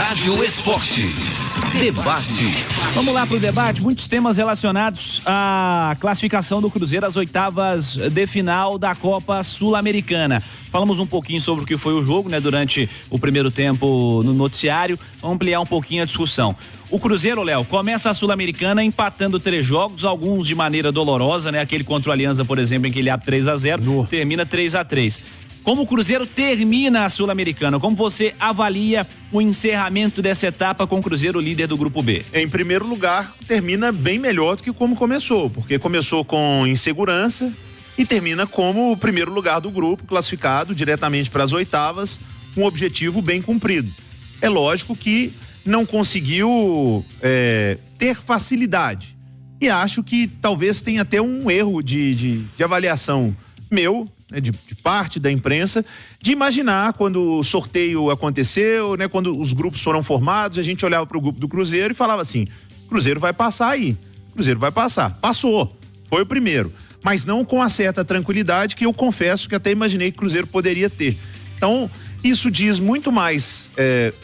Rádio Esportes. Debate. Vamos lá para o debate. Muitos temas relacionados à classificação do Cruzeiro às oitavas de final da Copa Sul-Americana. Falamos um pouquinho sobre o que foi o jogo, né, durante o primeiro tempo no noticiário. Vamos ampliar um pouquinho a discussão. O Cruzeiro, Léo, começa a Sul-Americana empatando 3 jogos, alguns de maneira dolorosa, né? Aquele contra o Alianza, por exemplo, em que ele abre 3-0, termina 3-3. Como o Cruzeiro termina a Sul-Americana? Como você avalia o encerramento dessa etapa com o Cruzeiro líder do Grupo B? Em primeiro lugar, termina bem melhor do que como começou, porque começou com insegurança e termina como o primeiro lugar do grupo, classificado diretamente para as oitavas, com um objetivo bem cumprido. É lógico que não conseguiu ter facilidade. E acho que talvez tenha até um erro de avaliação meu, né, de parte da imprensa, de imaginar quando o sorteio aconteceu, né, quando os grupos foram formados, a gente olhava para o grupo do Cruzeiro e falava assim: Cruzeiro vai passar aí, Cruzeiro vai passar. Passou, foi o primeiro, mas não com a certa tranquilidade que eu confesso que até imaginei que o Cruzeiro poderia ter. Então, isso diz muito mais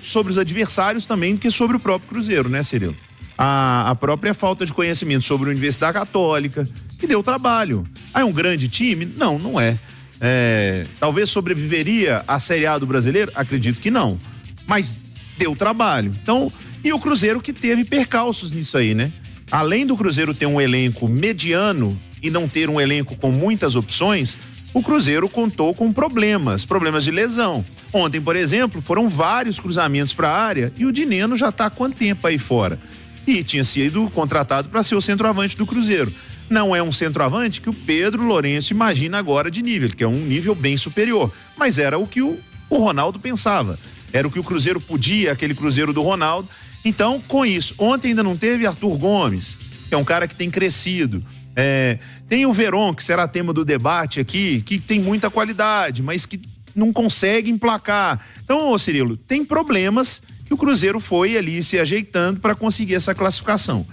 sobre os adversários também do que sobre o próprio Cruzeiro, né, Cirilo? A própria falta de conhecimento sobre a Universidade Católica, que deu trabalho. É um grande time? Não, não é. Talvez sobreviveria à Série A do Brasileiro? Acredito que não. Mas deu trabalho. Então, e o Cruzeiro que teve percalços nisso aí, né? Além do Cruzeiro ter um elenco mediano e não ter um elenco com muitas opções, o Cruzeiro contou com problemas de lesão. Ontem, por exemplo, foram vários cruzamentos para a área e o Dineno já está há quanto tempo aí fora? E tinha sido contratado para ser o centroavante do Cruzeiro. Não é um centroavante que o Pedro Lourenço imagina agora de nível, que é um nível bem superior. Mas era o que o Ronaldo pensava. Era o que o Cruzeiro podia, aquele Cruzeiro do Ronaldo. Então, com isso, ontem ainda não teve Arthur Gomes, que é um cara que tem crescido. Tem o Veron, que será tema do debate aqui, que tem muita qualidade, mas que não consegue emplacar. Então, Cirilo, tem problemas que o Cruzeiro foi ali se ajeitando para conseguir essa classificação.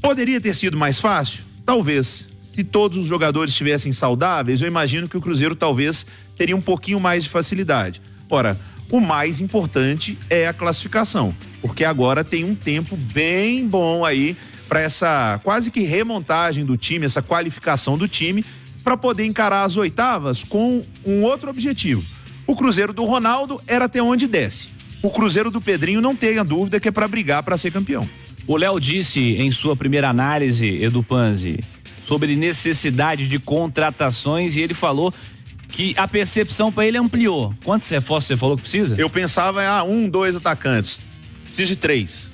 Poderia ter sido mais fácil? Talvez. Se todos os jogadores estivessem saudáveis, eu imagino que o Cruzeiro talvez teria um pouquinho mais de facilidade. Ora, o mais importante é a classificação, porque agora tem um tempo bem bom aí para essa quase que remontagem do time, essa qualificação do time, para poder encarar as oitavas com um outro objetivo. O Cruzeiro do Ronaldo era até onde desce. O Cruzeiro do Pedrinho não tenha dúvida que é para brigar para ser campeão. O Léo disse em sua primeira análise, Edu Panzi, sobre necessidade de contratações, e ele falou que a percepção para ele ampliou. Quantos reforços você falou que precisa? Eu pensava em 1, 2 atacantes. Preciso de 3.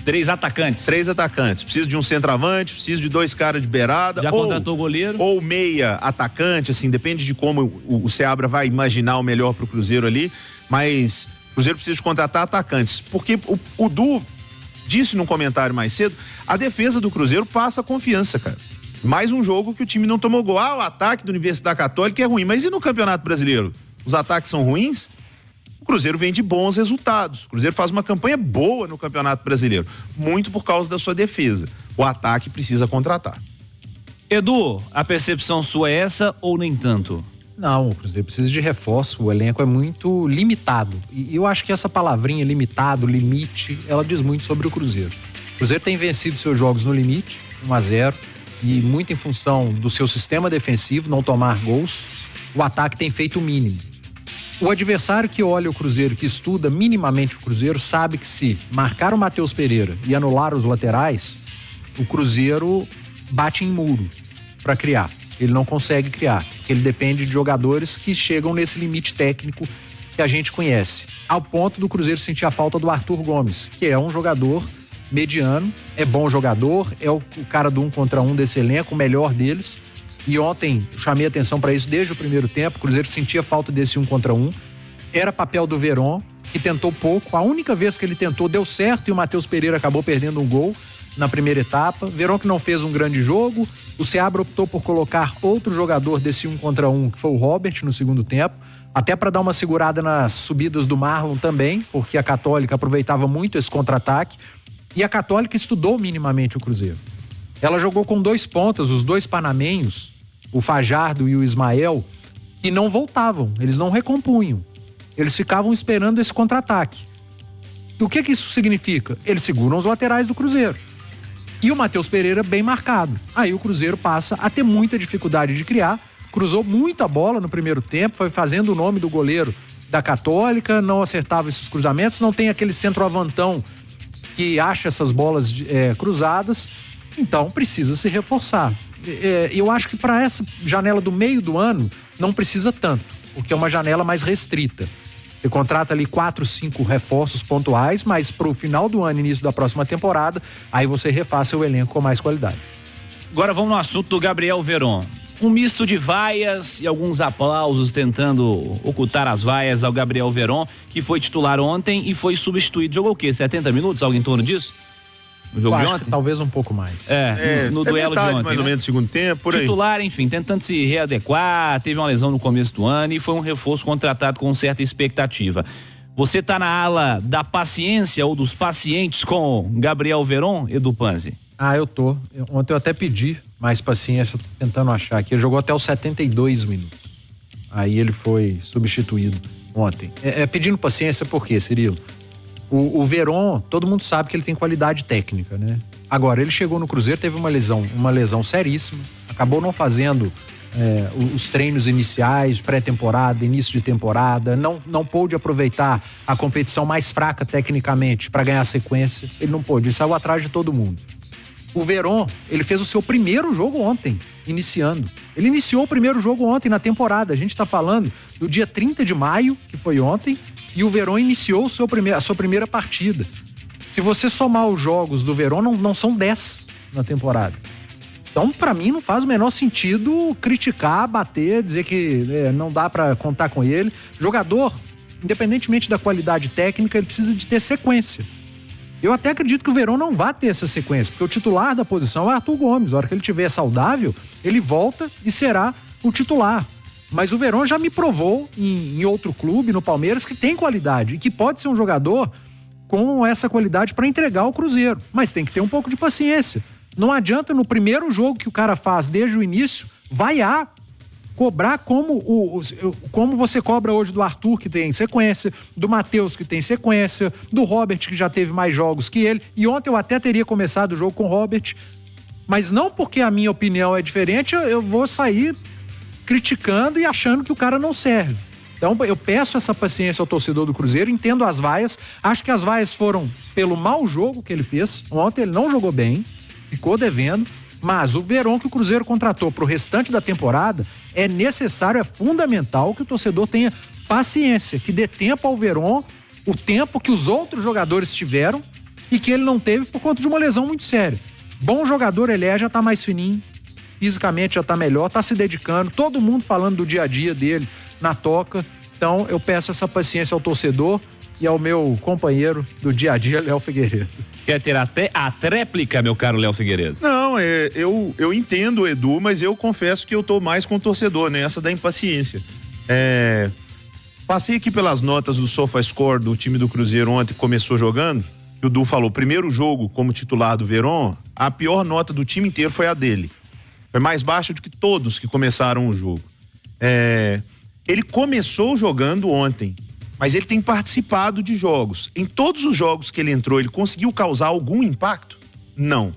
3 atacantes. 3 atacantes. Preciso de um centroavante, preciso de 2 caras de beirada. Já contratou o goleiro? Ou meia atacante, assim, depende de como o Seabra vai imaginar o melhor pro Cruzeiro ali. Mas o Cruzeiro precisa de contratar atacantes. Porque o Du disse num comentário mais cedo, a defesa do Cruzeiro passa confiança, cara. Mais um jogo que o time não tomou gol. O ataque da Universidade Católica é ruim, mas e no Campeonato Brasileiro? Os ataques são ruins? O Cruzeiro vem de bons resultados. O Cruzeiro faz uma campanha boa no Campeonato Brasileiro, muito por causa da sua defesa. O ataque precisa contratar. Edu, a percepção sua é essa ou nem tanto? Não, o Cruzeiro precisa de reforço, o elenco é muito limitado. E eu acho que essa palavrinha limitado, limite, ela diz muito sobre o Cruzeiro. O Cruzeiro tem vencido seus jogos no limite, 1-0, e muito em função do seu sistema defensivo, não tomar gols, o ataque tem feito o mínimo. O adversário que olha o Cruzeiro, que estuda minimamente o Cruzeiro, sabe que se marcar o Matheus Pereira e anular os laterais, o Cruzeiro bate em muro para criar. Ele não consegue criar, porque ele depende de jogadores que chegam nesse limite técnico que a gente conhece. Ao ponto do Cruzeiro sentir a falta do Arthur Gomes, que é um jogador mediano, é bom jogador, é o cara do 1 contra 1 desse elenco, o melhor deles. E ontem chamei atenção para isso desde o primeiro tempo. O Cruzeiro sentia falta desse 1 contra 1. Era papel do Veron, que tentou pouco. A única vez que ele tentou deu certo e o Matheus Pereira acabou perdendo um gol na primeira etapa. Veron que não fez um grande jogo. O Seabra optou por colocar outro jogador desse 1 contra 1, que foi o Robert, no segundo tempo. Até para dar uma segurada nas subidas do Marlon também, porque a Católica aproveitava muito esse contra-ataque. E a Católica estudou minimamente o Cruzeiro. Ela jogou com 2 pontas, os 2 panamenhos, o Fajardo e o Ismael, que não voltavam, eles não recompunham. Eles ficavam esperando esse contra-ataque. O que isso significa? Eles seguram os laterais do Cruzeiro. E o Matheus Pereira bem marcado. Aí o Cruzeiro passa a ter muita dificuldade de criar, cruzou muita bola no primeiro tempo, foi fazendo o nome do goleiro da Católica, não acertava esses cruzamentos, não tem aquele centroavantão que acha essas bolas cruzadas, então precisa se reforçar. Eu acho que para essa janela do meio do ano não precisa tanto, porque é uma janela mais restrita. Você contrata ali 4, 5 reforços pontuais, mas pro final do ano, início da próxima temporada, aí você refaz seu elenco com mais qualidade. Agora vamos no assunto do Gabriel Veron. Um misto de vaias e alguns aplausos tentando ocultar as vaias ao Gabriel Veron, que foi titular ontem e foi substituído. Jogou o quê? 70 minutos? Algo em torno disso? No jogo de ontem? Talvez um pouco mais. No duelo metade, de ontem. mais ou menos, no segundo tempo, por aí. Titular, enfim, tentando se readequar, teve uma lesão no começo do ano e foi um reforço contratado com certa expectativa. Você tá na ala da paciência ou dos pacientes com Gabriel Veron, Edu Panzi? Eu tô. Ontem eu até pedi mais paciência, tô tentando achar aqui. Ele jogou até os 72 minutos. Aí ele foi substituído ontem. Pedindo paciência por quê, Cirilo? O Veron, todo mundo sabe que ele tem qualidade técnica, né? Agora, ele chegou no Cruzeiro, teve uma lesão seríssima, acabou não fazendo os treinos iniciais, pré-temporada, início de temporada, não pôde aproveitar a competição mais fraca tecnicamente para ganhar sequência, ele não pôde, ele saiu atrás de todo mundo. O Veron, ele fez o seu primeiro jogo ontem, iniciando. Ele iniciou o primeiro jogo ontem na temporada, a gente tá falando do dia 30 de maio, que foi ontem, e o Veron iniciou a sua primeira partida. Se você somar os jogos do Veron, não são 10 na temporada. Então, pra mim, não faz o menor sentido criticar, bater, dizer que não dá pra contar com ele. Jogador, independentemente da qualidade técnica, ele precisa de ter sequência. Eu até acredito que o Veron não vai ter essa sequência, porque o titular da posição é Arthur Gomes. A hora que ele estiver saudável, ele volta e será o titular. Mas o Veron já me provou em outro clube, no Palmeiras, que tem qualidade e que pode ser um jogador com essa qualidade para entregar ao Cruzeiro. Mas tem que ter um pouco de paciência. Não adianta no primeiro jogo que o cara faz desde o início, vaiar, cobrar como você cobra hoje do Arthur, que tem sequência, do Matheus, que tem sequência, do Robert, que já teve mais jogos que ele. E ontem eu até teria começado o jogo com o Robert, mas não porque a minha opinião é diferente, eu vou sair criticando e achando que o cara não serve. Então eu peço essa paciência ao torcedor do Cruzeiro, entendo as vaias, acho que as vaias foram pelo mau jogo que ele fez. Ontem ele não jogou bem, ficou devendo, mas o Veron que o Cruzeiro contratou para o restante da temporada é necessário, é fundamental que o torcedor tenha paciência, que dê tempo ao Veron, o tempo que os outros jogadores tiveram e que ele não teve por conta de uma lesão muito séria. Bom jogador ele já tá mais fininho, fisicamente já tá melhor, tá se dedicando, todo mundo falando do dia a dia dele na toca. Então eu peço essa paciência ao torcedor e ao meu companheiro do dia a dia, Léo Figueiredo. Quer ter até a tréplica, meu caro Léo Figueiredo? Não, eu entendo o Edu, mas eu confesso que eu tô mais com o torcedor, nessa da impaciência. Passei aqui pelas notas do SofaScore do time do Cruzeiro ontem, que começou jogando, e o Edu falou, primeiro jogo como titular do Veron, a pior nota do time inteiro foi a dele. Foi mais baixa do que todos que começaram o jogo. Ele começou jogando ontem, mas ele tem participado de jogos. Em todos os jogos que ele entrou, ele conseguiu causar algum impacto? Não.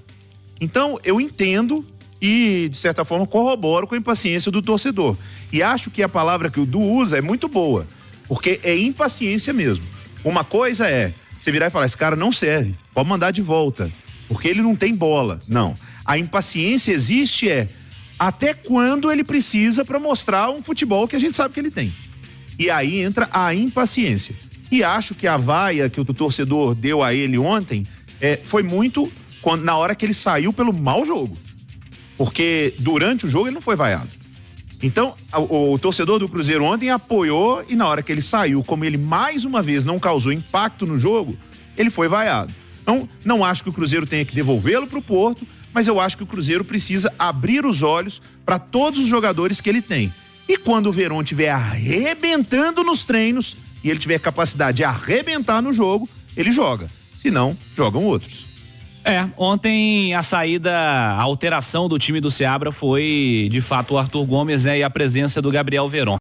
Então, eu entendo e, de certa forma, corroboro com a impaciência do torcedor. E acho que a palavra que o Du usa é muito boa, porque é impaciência mesmo. Uma coisa é você virar e falar, esse cara não serve, pode mandar de volta, porque ele não tem bola. Não. A impaciência existe até quando ele precisa para mostrar um futebol que a gente sabe que ele tem. E aí entra a impaciência. E acho que a vaia que o torcedor deu a ele ontem foi muito na hora que ele saiu pelo mau jogo. Porque durante o jogo ele não foi vaiado. Então, o torcedor do Cruzeiro ontem apoiou e na hora que ele saiu, como ele mais uma vez não causou impacto no jogo, ele foi vaiado. Então, não acho que o Cruzeiro tenha que devolvê-lo para o Porto, mas eu acho que o Cruzeiro precisa abrir os olhos para todos os jogadores que ele tem. E quando o Veron estiver arrebentando nos treinos e ele tiver capacidade de arrebentar no jogo, ele joga. Se não, jogam outros. Ontem a alteração do time do Seabra foi, de fato, o Arthur Gomes, e a presença do Gabriel Veron.